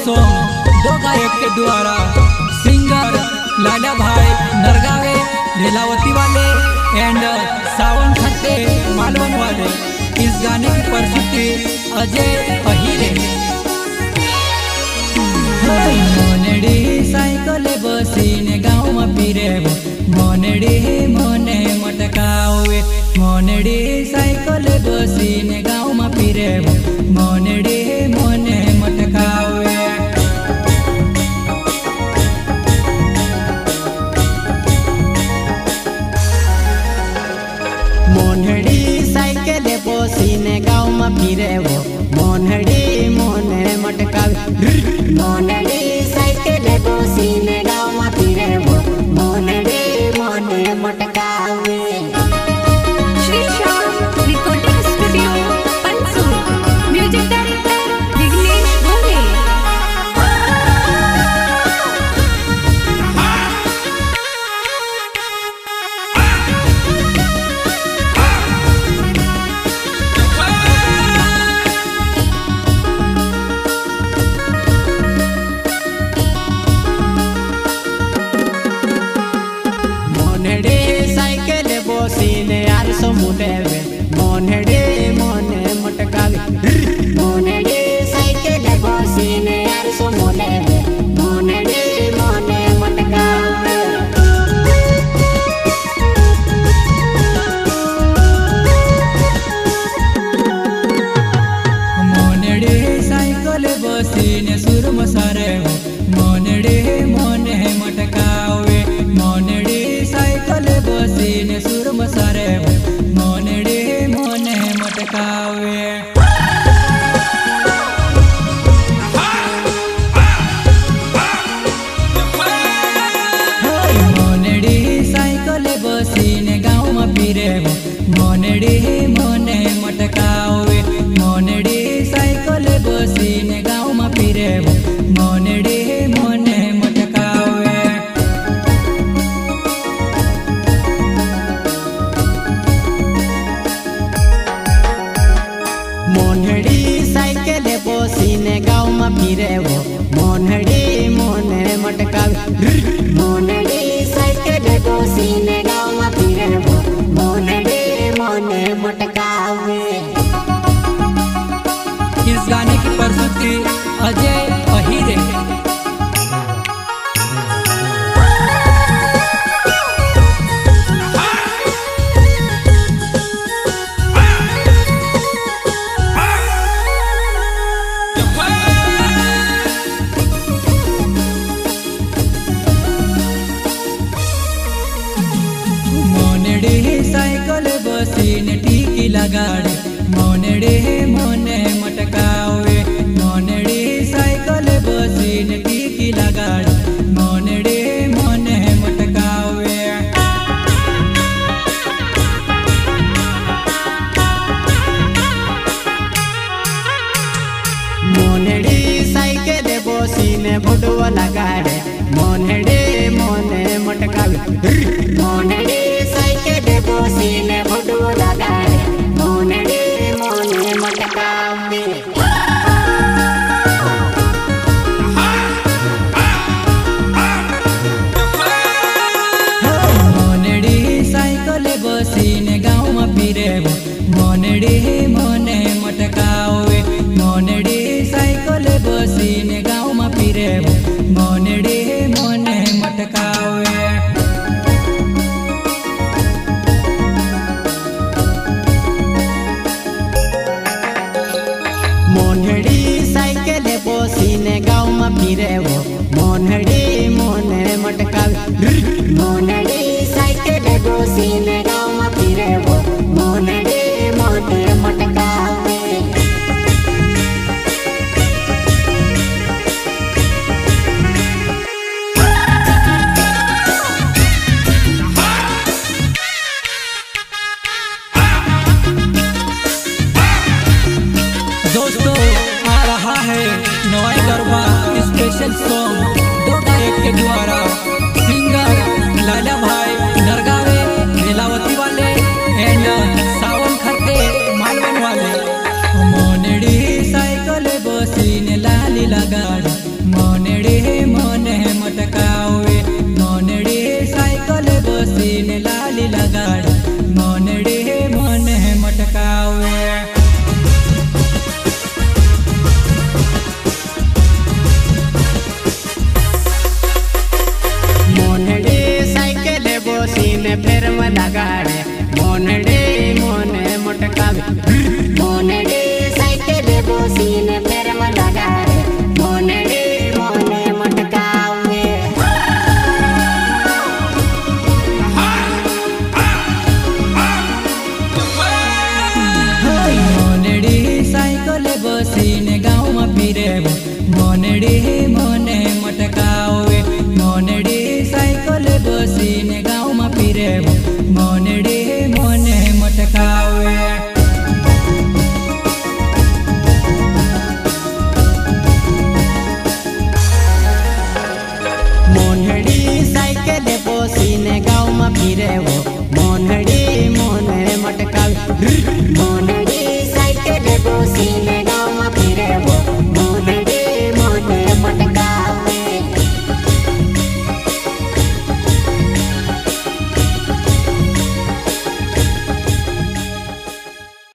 Song दो गायक के द्वारा सिंगर लाला भाई नरगावे रेलावती वाले एंड सावन खट्टे मालवन वाले। इस गाने की प्रस्तुति अजय अहिरे। मोनड़ी साइकिल बसीने गाँव में फिरे मोनड़ी मोने मटकावे। मोनड़ी साइकिल बसीने गाँव में फिरे मोनड़ी मोने मटकावे। मोनड़ी साइकिल बसीने गाँव में फिरे मोनड़ी मोने मटकावे। मोनड़ी साइकिल बसीने गाँव में फिरे मोनड़ी मोने मटकावे। Shri Shyam recording studio Pansur. Music director Vighnesh Bhole. मोनड़ी साइकिल बसीने यार समुदेवे मोनड़ी मोने मटकावे। मोनड़ी साइकिल बसीने यार समुदेवे मोनड़ी मोने मटकावे। मोनड़ी साइकिल बसीने सुर मसारे मोनड़ी मोने मटकावे। मोनड़ी साइकिल बसीने सुर मसारे मोनड़ी मोने मटकावे। मोनड़ी साइकिल बसीने गाँव में फिरे मोनड़ी मोने मटकावे। मोनड़ी साइकिल बसीने गाँव में फिरे मोनड़ी मोने मटकावे। मोनड़ी साइकिल बसीने गाँव में फिरे मोनड़ी मोने मटकावे। मोनड़ी साइकिल बसीने गाँव में फिरे मोनड़ी मोने मटकावे। इस गाने की प्रस्तुति अजय अहिरे। मोनड़ी साइकिल बसीने टीकी लगाड़े मोनड़ी मोने मटकावे। मोनड़ी साइकिल बसीने टीकी लगाड़े मोनड़ी मोने मटकावे। मोनड़ी साइकिल बसीने भुडवा लगाड़े मोनड़ी मोने मटकावे। मोनड़ी साइकिल बसीने भुडवा लगाड़े मोनड़ी मोने मटकावे। मोनड़ी साइकिल बसीने गाँव में फिरे मोनड़ी मोने मटकावे। मोनड़ी साइकिल बसीने गाँव में फिरे मोनड़ी मोने मटकावे। લગાડે મોનડી મોને મટકાવે મોનડી સાયકલ બોસીને પેરમાં લગાડે મોનડી મોને મટકાવે મોનડી સાયકલ બસીને ગામમાં ફીરે મોનડી મોને મટકાવે મોનડી સાયકલ બસીને ગામમાં ફીરે મોનડી મોને મટકાવે મોનડી સાયકલ બોસીને ગામમાં ફીરેવો મોનડી મોને મટકાવે